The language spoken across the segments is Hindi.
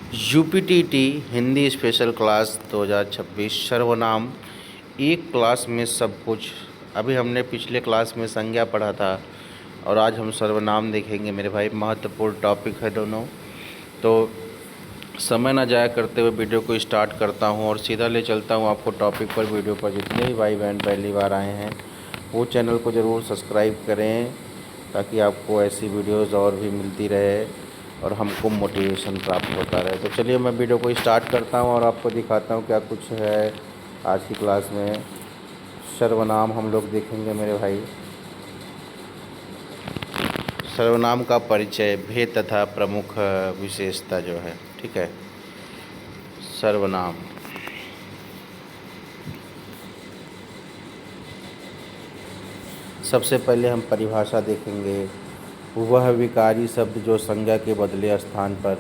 यूपीटीटी हिंदी स्पेशल क्लास 2026 सर्वनाम। एक क्लास में सब कुछ। अभी हमने पिछले क्लास में संज्ञा पढ़ा था और आज हम सर्वनाम देखेंगे मेरे भाई। महत्वपूर्ण टॉपिक है दोनों। तो समय ना जाया करते हुए वीडियो को स्टार्ट करता हूं और सीधा ले चलता हूं आपको टॉपिक पर। वीडियो पर जितने भी भाई बहन पहली बार आए हैं वो चैनल को ज़रूर सब्सक्राइब करें ताकि आपको ऐसी वीडियोज़ और भी मिलती रहे और हमको मोटिवेशन प्राप्त होता रहे। तो चलिए मैं वीडियो को स्टार्ट करता हूं और आपको दिखाता हूं क्या कुछ है आज की क्लास में। सर्वनाम हम लोग देखेंगे मेरे भाई। सर्वनाम का परिचय, भेद तथा प्रमुख विशेषता जो है, ठीक है। सर्वनाम सबसे पहले हम परिभाषा देखेंगे। वह विकारी शब्द जो संज्ञा के बदले स्थान पर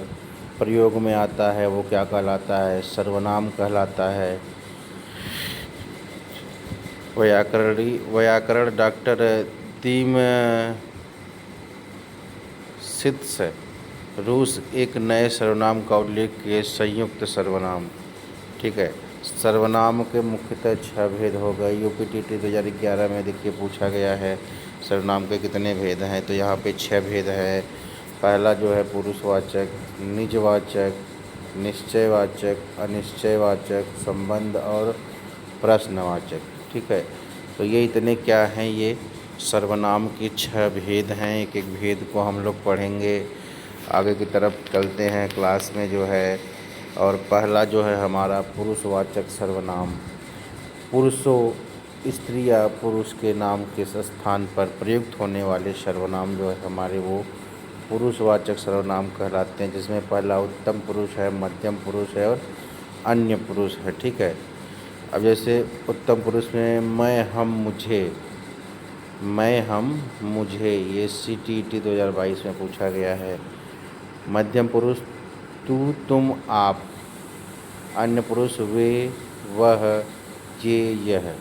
प्रयोग में आता है वो क्या कहलाता है? सर्वनाम कहलाता है। व्याकरण डॉक्टर दीम सिद्स रूस एक नए सर्वनाम का उल्लेख किए, संयुक्त सर्वनाम, ठीक है। सर्वनाम के मुख्यतः 6 भेद हो गए। यूपीटीटी 2011 में देखिए पूछा गया है सर्वनाम के कितने भेद हैं, तो यहाँ पे 6 भेद है। पहला जो है पुरुषवाचक, निजवाचक, निश्चयवाचक, अनिश्चयवाचक, संबंध और प्रश्नवाचक, ठीक है। तो ये इतने क्या हैं? ये सर्वनाम के 6 भेद हैं। एक एक भेद को हम लोग पढ़ेंगे। आगे की तरफ चलते हैं क्लास में जो है। और पहला जो है हमारा पुरुषवाचक सर्वनाम। पुरुषों, स्त्री या पुरुष के नाम के स्थान पर प्रयुक्त होने वाले सर्वनाम जो है हमारे वो पुरुषवाचक सर्वनाम कहलाते हैं, जिसमें पहला उत्तम पुरुष है, मध्यम पुरुष है और अन्य पुरुष है, ठीक है। अब जैसे उत्तम पुरुष में मैं, हम, मुझे, मैं, हम, मुझे, ये CTET 2022 में पूछा गया है। मध्यम पुरुष तू, तुम, आप। अन्य पुरुष वे, वह, यह।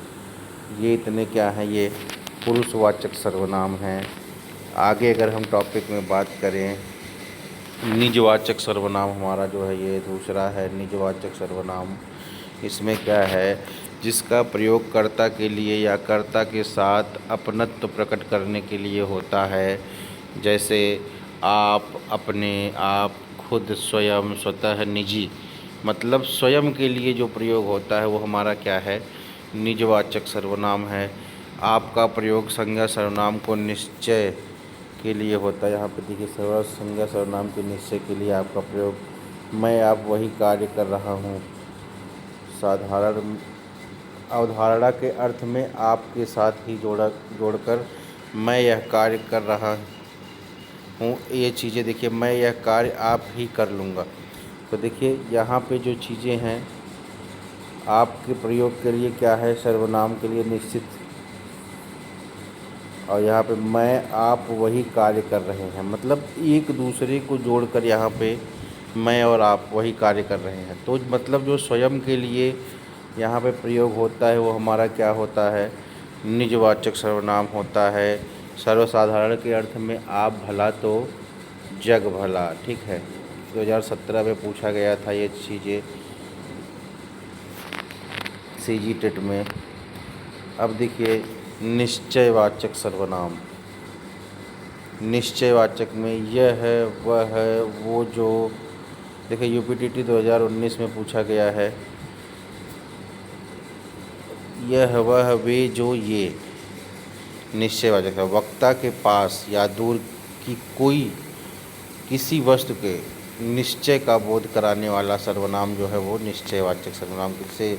ये इतने क्या हैं? ये पुरुषवाचक सर्वनाम हैं। आगे अगर हम टॉपिक में बात करें, निजवाचक सर्वनाम हमारा जो है ये दूसरा है। निजवाचक सर्वनाम इसमें क्या है? जिसका प्रयोग कर्ता के लिए या कर्ता के साथ अपनत्व प्रकट करने के लिए होता है। जैसे आप, अपने, आप, खुद, स्वयं, स्वतः, निजी। मतलब स्वयं के लिए जो प्रयोग होता है वो हमारा क्या है? निजवाचक सर्वनाम है। आपका प्रयोग संज्ञा सर्वनाम को निश्चय के लिए होता है। यहाँ पे देखिए संज्ञा सर्वनाम के निश्चय के लिए आपका प्रयोग मैं, आप वही कार्य कर रहा हूँ। साधारण अवधारणा के अर्थ में आपके साथ ही जोड़कर मैं यह कार्य कर रहा हूँ। ये चीज़ें देखिए, मैं यह कार्य आप ही कर लूँगा। तो देखिए यहाँ पे जो चीज़ें हैं आपके प्रयोग के लिए क्या है? सर्वनाम के लिए निश्चित। और यहाँ पे मैं, आप वही कार्य कर रहे हैं, मतलब एक दूसरे को जोड़कर यहाँ पे मैं और आप वही कार्य कर रहे हैं। तो मतलब जो स्वयं के लिए यहाँ पे प्रयोग होता है वो हमारा क्या होता है? निजवाचक सर्वनाम होता है। सर्वसाधारण के अर्थ में आप भला तो जग भला, ठीक है। 2017 में पूछा गया था ये चीज़ें CGTET में। अब देखिए निश्चयवाचक सर्वनाम। निश्चयवाचक में यह है, वह है, वो, जो। देखिए यूपीटीटी 2019 में पूछा गया है। यह, वह, वे, जो, ये निश्चयवाचक है। वक्ता के पास या दूर की कोई किसी वस्तु के निश्चय का बोध कराने वाला सर्वनाम जो है वो निश्चयवाचक सर्वनाम से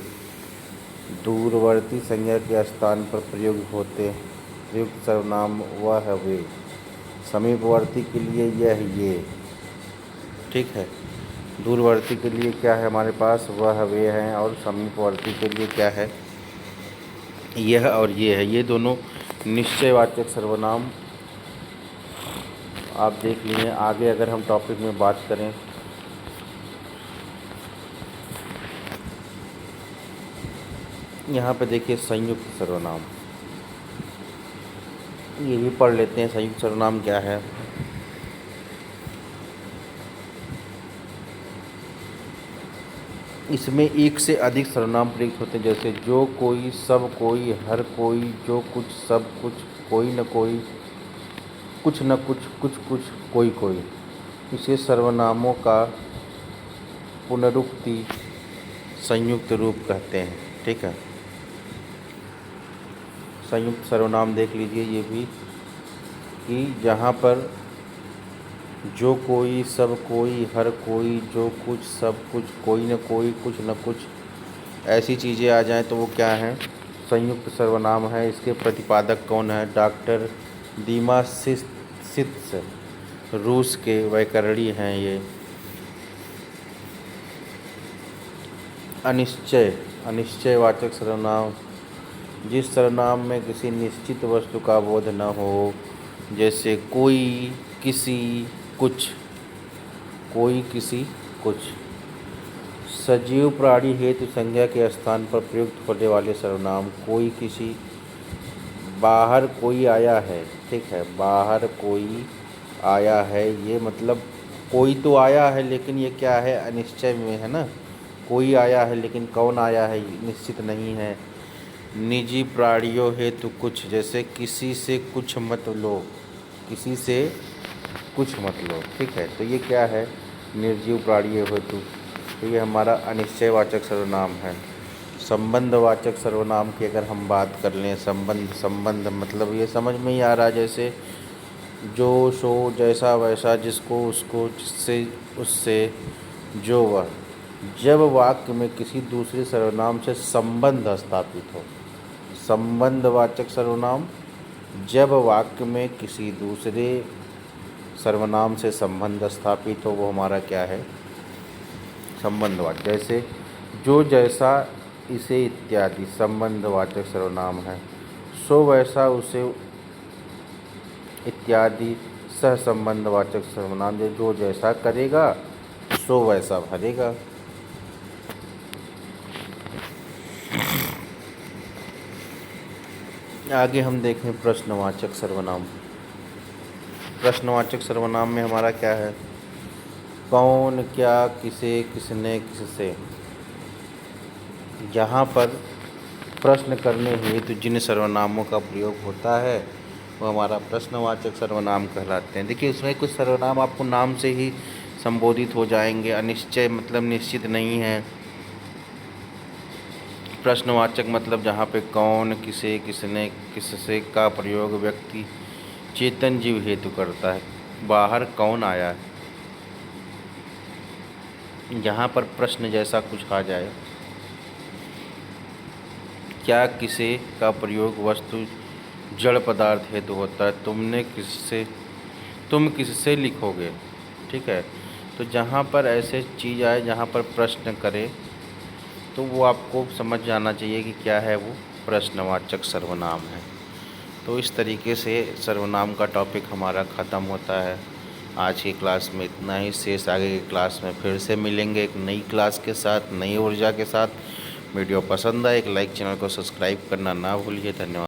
दूरवर्ती संज्ञा के स्थान पर प्रयुक्त सर्वनाम वह, वे। समीपवर्ती के लिए यह, ये, ठीक है। दूरवर्ती के लिए क्या है हमारे पास? वह, वे हैं। और समीपवर्ती के लिए क्या है? यह और ये है। ये दोनों निश्चयवाचक सर्वनाम आप देख लिए। आगे अगर हम टॉपिक में बात करें, यहाँ पे देखिए संयुक्त सर्वनाम। ये भी पढ़ लेते हैं संयुक्त सर्वनाम क्या है। इसमें एक से अधिक सर्वनाम प्रयुक्त होते हैं, जैसे जो कोई, सब कोई, हर कोई, जो कुछ, सब कुछ, कोई न कोई, कुछ न कुछ, कुछ कुछ, कोई कोई। इसे सर्वनामों का पुनरुक्ति संयुक्त रूप कहते हैं। ठीक है, संयुक्त सर्वनाम देख लीजिए ये भी, कि जहाँ पर जो कोई, सब कोई, हर कोई, जो कुछ, सब कुछ, कोई न कोई, कुछ न कुछ, ऐसी चीज़ें आ जाएं तो वो क्या हैं, संयुक्त सर्वनाम है। इसके प्रतिपादक कौन है? डॉक्टर दीमासित्स, रूस के वैकरणी हैं ये। अनिश्चय, अनिश्चयवाचक सर्वनाम, जिस सर्वनाम में किसी निश्चित वस्तु का बोध न हो, जैसे कोई, किसी, कुछ, कोई, किसी, कुछ। सजीव प्राणी हेतु संज्ञा के स्थान पर प्रयुक्त होने वाले सर्वनाम, कोई, किसी। बाहर कोई आया है, ठीक है, बाहर कोई आया है, ये मतलब कोई तो आया है लेकिन ये क्या है, अनिश्चय में है ना। कोई आया है लेकिन कौन आया है निश्चित नहीं है। निजी प्राणियों हेतु कुछ, जैसे किसी से कुछ मत लो, किसी से कुछ मत लो, ठीक है। तो ये क्या है, निर्जीव प्राणियों हेतु। तो ये हमारा अनिश्चयवाचक सर्वनाम है। संबंधवाचक सर्वनाम की अगर हम बात कर लें, संबंध, संबंध मतलब ये समझ में ही आ रहा है, जैसे जो, सो, जैसा, वैसा, जिसको, उसको, जिससे, उससे, जो, वह। जब वाक्य में किसी दूसरे सर्वनाम से संबंध स्थापित हो, संबंधवाचक सर्वनाम, जब वाक्य में किसी दूसरे सर्वनाम से संबंध स्थापित हो, वो हमारा क्या है, संबंधवाचक। जैसे जो, जैसा, इसे, इत्यादि संबंधवाचक सर्वनाम है। सो, वैसा, उसे, इत्यादि सहसंबंधवाचक सर्वनाम, जो जैसा करेगा सो वैसा भरेगा। आगे हम देखें प्रश्नवाचक सर्वनाम। प्रश्नवाचक सर्वनाम में हमारा क्या है, कौन, क्या, किसे, किसने, किससे। यहाँ पर प्रश्न करने हेतु जिन सर्वनामों का प्रयोग होता है वो हमारा प्रश्नवाचक सर्वनाम कहलाते हैं। देखिए उसमें कुछ सर्वनाम आपको नाम से ही संबोधित हो जाएंगे। अनिश्चय मतलब निश्चित नहीं है। प्रश्नवाचक मतलब जहाँ पे कौन, किसे, किसने, किससे का प्रयोग व्यक्ति चेतन जीव हेतु करता है। बाहर कौन आया है, जहाँ पर प्रश्न जैसा कुछ आ जाए। क्या, किसे का प्रयोग वस्तु जड़ पदार्थ हेतु होता है। तुमने किससे, तुम किससे लिखोगे, ठीक है। तो जहाँ पर ऐसे चीज़ आए जहाँ पर प्रश्न करे तो वो आपको समझ जाना चाहिए कि क्या है, वो प्रश्नवाचक सर्वनाम है। तो इस तरीके से सर्वनाम का टॉपिक हमारा ख़त्म होता है। आज की क्लास में इतना ही। शेष आगे की क्लास में फिर से मिलेंगे एक नई क्लास के साथ, नई ऊर्जा के साथ। वीडियो पसंद आए एक लाइक, चैनल को सब्सक्राइब करना ना भूलिए। धन्यवाद।